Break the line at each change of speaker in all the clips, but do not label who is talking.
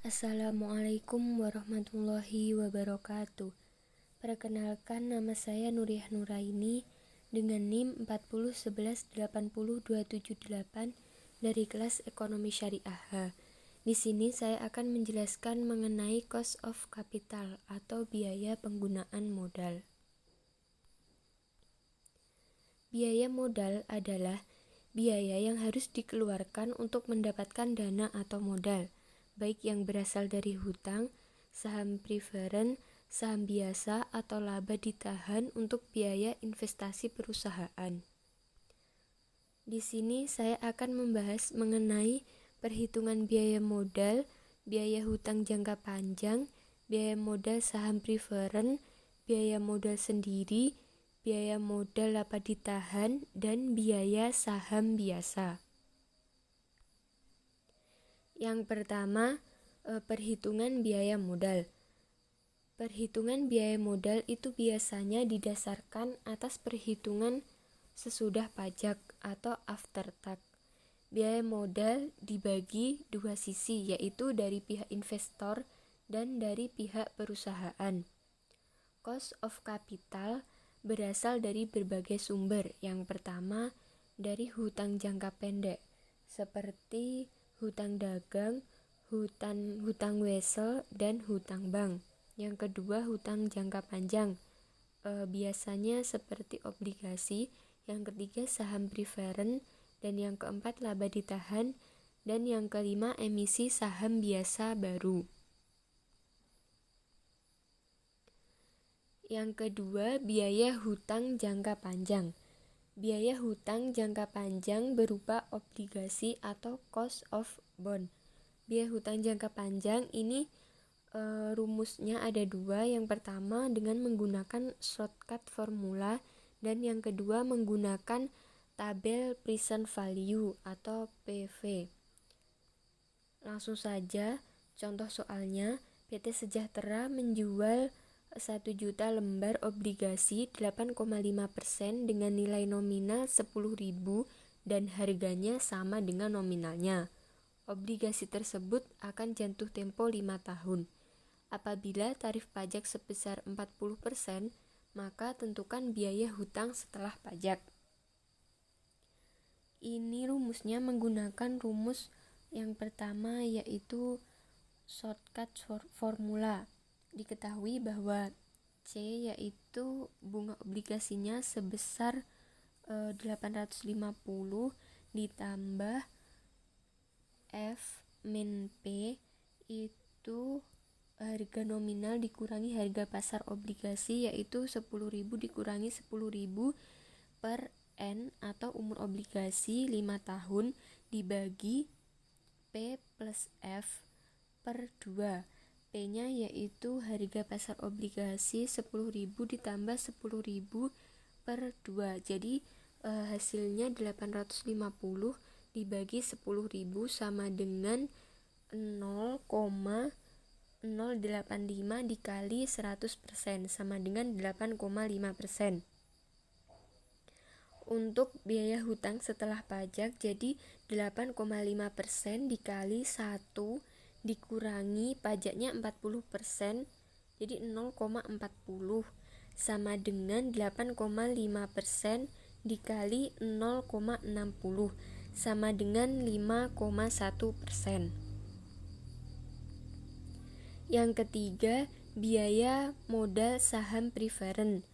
Assalamualaikum warahmatullahi wabarakatuh. Perkenalkan, nama saya Nuriyah Nuraini dengan NIM 401180278 dari kelas Ekonomi Syariah H. Di sini saya akan menjelaskan mengenai cost of capital atau biaya penggunaan modal. Biaya modal adalah biaya yang harus dikeluarkan untuk mendapatkan dana atau modal, baik yang berasal dari hutang, saham preferen, saham biasa, atau laba ditahan untuk biaya investasi perusahaan. Di sini saya akan membahas mengenai perhitungan biaya modal, biaya hutang jangka panjang, biaya modal saham preferen, biaya modal sendiri, biaya modal laba ditahan, dan biaya saham biasa. Yang pertama, perhitungan biaya modal. Perhitungan biaya modal itu biasanya didasarkan atas perhitungan sesudah pajak atau after tax. Biaya modal dibagi dua sisi, yaitu dari pihak investor dan dari pihak perusahaan. Cost of capital berasal dari berbagai sumber. Yang pertama, dari hutang jangka pendek, seperti hutang dagang, hutang wesel, dan hutang bank. Yang kedua, hutang jangka panjang, biasanya seperti obligasi. Yang ketiga, saham preferen, dan yang keempat, laba ditahan, dan yang kelima, emisi saham biasa baru. Yang kedua, biaya hutang jangka panjang. Biaya hutang jangka panjang berupa obligasi atau cost of bond. Biaya hutang jangka panjang ini rumusnya ada dua. Yang pertama dengan menggunakan shortcut formula, dan yang kedua menggunakan tabel present value atau PV. Langsung saja, contoh soalnya, PT Sejahtera menjual 1 juta lembar obligasi 8,5% dengan nilai nominal 10.000 dan harganya sama dengan nominalnya. Obligasi tersebut akan jatuh tempo 5 tahun. Apabila tarif pajak sebesar 40%, maka tentukan biaya hutang setelah pajak. Ini rumusnya menggunakan rumus yang pertama, yaitu shortcut formula. Diketahui bahwa C yaitu bunga obligasinya sebesar 850 ditambah F min P itu harga nominal dikurangi harga pasar obligasi, yaitu 10.000 dikurangi 10.000 per N atau umur obligasi 5 tahun dibagi P plus F per 2. P-nya yaitu harga pasar obligasi 10.000 ditambah 10.000 per 2. Jadi hasilnya 850 dibagi 10.000 sama dengan 0,085 dikali 100% sama dengan 8,5%. Untuk biaya hutang setelah pajak, jadi 8,5% dikali 1 dikurangi pajaknya 40%, jadi 0,40 sama dengan 8,5% dikali 0,60 sama dengan 5,1%. Yang ketiga, biaya modal saham preferen.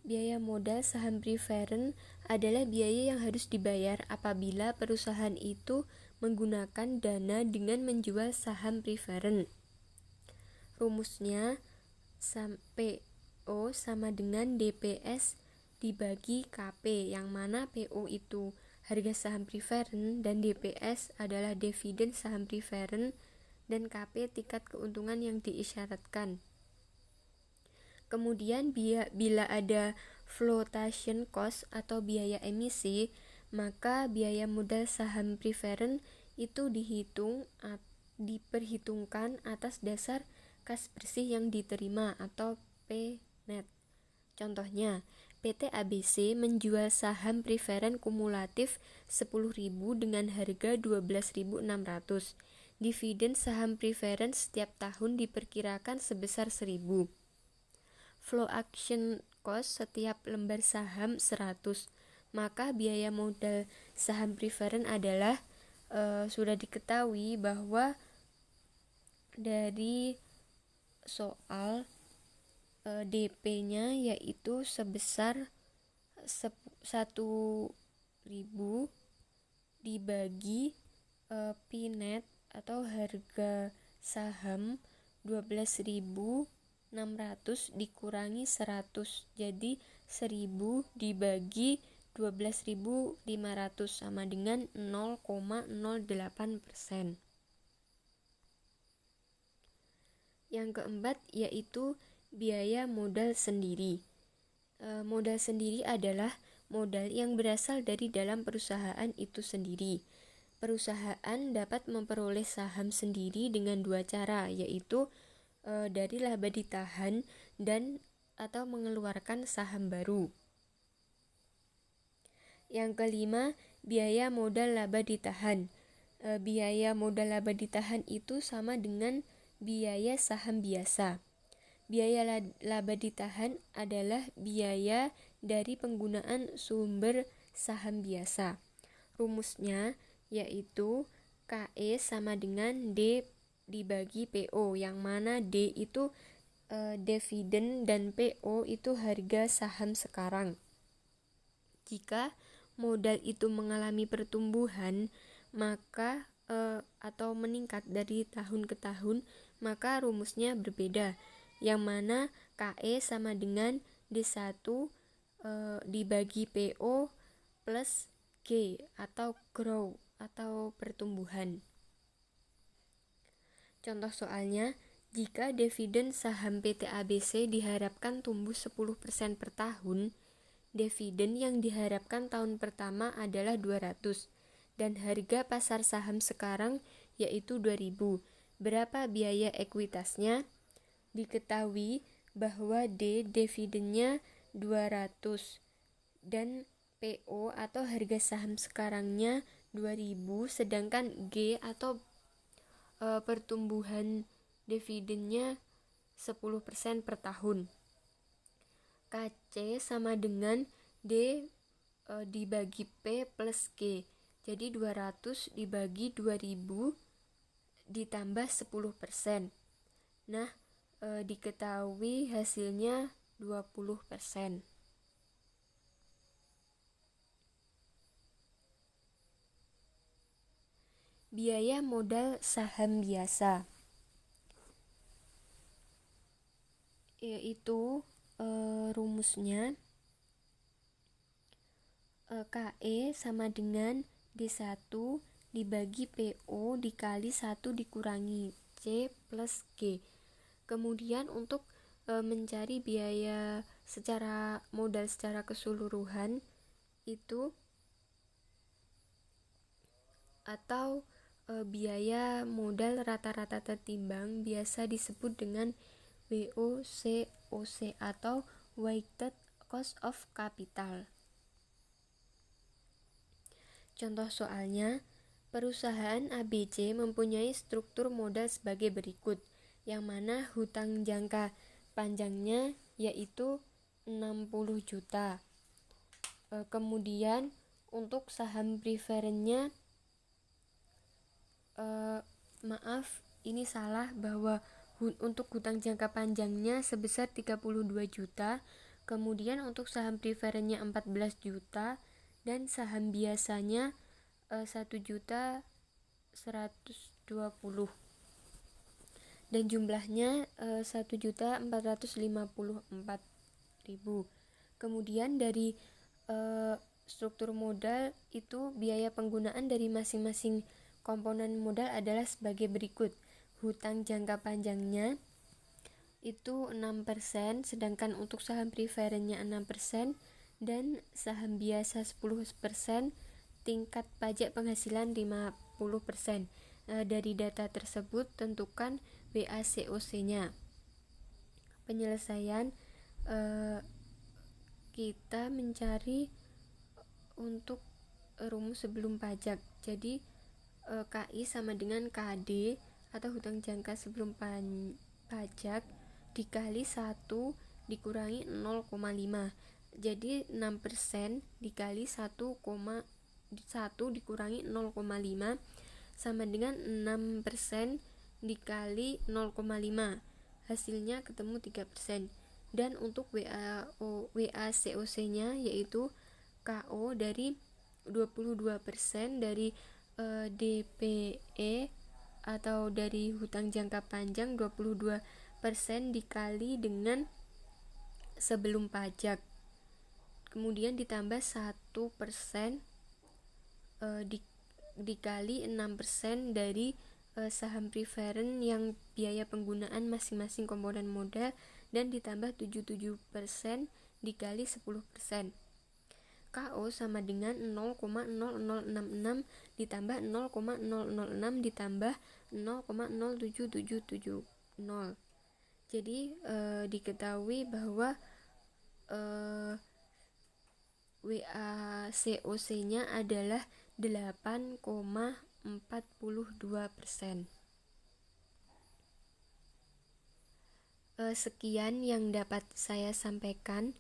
Biaya modal saham preferen adalah biaya yang harus dibayar apabila perusahaan itu menggunakan dana dengan menjual saham preferen. Rumusnya PO sama dengan DPS dibagi KP, yang mana PO itu harga saham preferen dan DPS adalah dividen saham preferen, dan KP tingkat keuntungan yang diisyaratkan. Kemudian bila ada flotation cost atau biaya emisi, maka biaya modal saham preferen itu diperhitungkan atas dasar kas bersih yang diterima atau P net. Contohnya, PT ABC menjual saham preferen kumulatif 10.000 dengan harga 12.600. Dividen saham preference setiap tahun diperkirakan sebesar 1.000. Flow action cost setiap lembar saham 100. Maka biaya modal saham preference adalah sudah diketahui bahwa dari soal DP-nya yaitu sebesar 1.000 dibagi P-net atau harga saham 12.600 dikurangi 100. Jadi 1.000 dibagi 12.500 sama dengan 0,08%. Yang keempat yaitu biaya modal sendiri. Modal sendiri adalah modal yang berasal dari dalam perusahaan itu sendiri. Perusahaan dapat memperoleh saham sendiri dengan dua cara, yaitu dari laba ditahan dan atau mengeluarkan saham baru. Yang kelima, biaya modal laba ditahan. Biaya modal laba ditahan itu sama dengan biaya saham biasa. Biaya laba ditahan adalah biaya dari penggunaan sumber saham biasa. Rumusnya yaitu KE sama dengan D dibagi PO, yang mana D itu dividen dan PO itu harga saham sekarang. Jika modal itu mengalami pertumbuhan maka atau meningkat dari tahun ke tahun, maka rumusnya berbeda, yang mana KE sama dengan D1 dibagi PO plus G atau grow atau pertumbuhan. Contoh soalnya, jika dividen saham PT ABC diharapkan tumbuh 10% per tahun, dividen yang diharapkan tahun pertama adalah 200 dan harga pasar saham sekarang yaitu 2.000. Berapa biaya ekuitasnya? Diketahui bahwa D dividennya 200 dan PO atau harga saham sekarangnya 2.000, sedangkan G atau pertumbuhan dividennya 10% per tahun. KC sama dengan D dibagi P plus G. Jadi 200 dibagi 2.000 ditambah 10%. Nah, diketahui hasilnya 20%. Biaya modal saham biasa yaitu rumusnya KE sama dengan D1 dibagi PO dikali 1 dikurangi C plus G. Kemudian untuk mencari biaya secara modal secara keseluruhan itu atau biaya modal rata-rata tertimbang biasa disebut dengan WOCOC atau weighted cost of capital. Contoh soalnya, perusahaan ABC mempunyai struktur modal sebagai berikut, yang mana hutang jangka panjangnya yaitu 60 juta. Kemudian untuk saham preferennya ini salah, bahwa untuk hutang jangka panjangnya sebesar 32 juta, kemudian untuk saham preferennya 14 juta dan saham biasanya 1.120.000 dan jumlahnya 1.454.000. Kemudian dari struktur modal itu biaya penggunaan dari masing-masing komponen modal adalah sebagai berikut. Hutang jangka panjangnya itu 6%, sedangkan untuk saham preferennya 6% dan saham biasa 10%, tingkat pajak penghasilan 50%. Dari data tersebut tentukan WACOC-nya. Penyelesaian kita mencari untuk rumus sebelum pajak. Jadi KI sama dengan KD atau hutang jangka sebelum pajak dikali 1 dikurangi 0,5. Jadi 6% dikali 1 dikurangi 0,5 sama dengan 6% dikali 0,5. Hasilnya ketemu 3%. Dan untuk WACOC-nya yaitu KO dari 22% dari DPE atau dari hutang jangka panjang 22% dikali dengan sebelum pajak, kemudian ditambah 1% dikali 6% dari saham preferen yang biaya penggunaan masing-masing komponen modal, dan ditambah 77% dikali 10%. KO sama dengan 0,0066 ditambah 0,006 ditambah 0,07770. Jadi diketahui bahwa WACOC-nya adalah 8,42%. Sekian yang dapat saya sampaikan.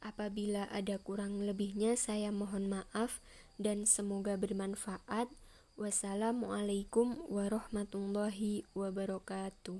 Apabila ada kurang lebihnya saya mohon maaf dan semoga bermanfaat. Wassalamualaikum warahmatullahi wabarakatuh.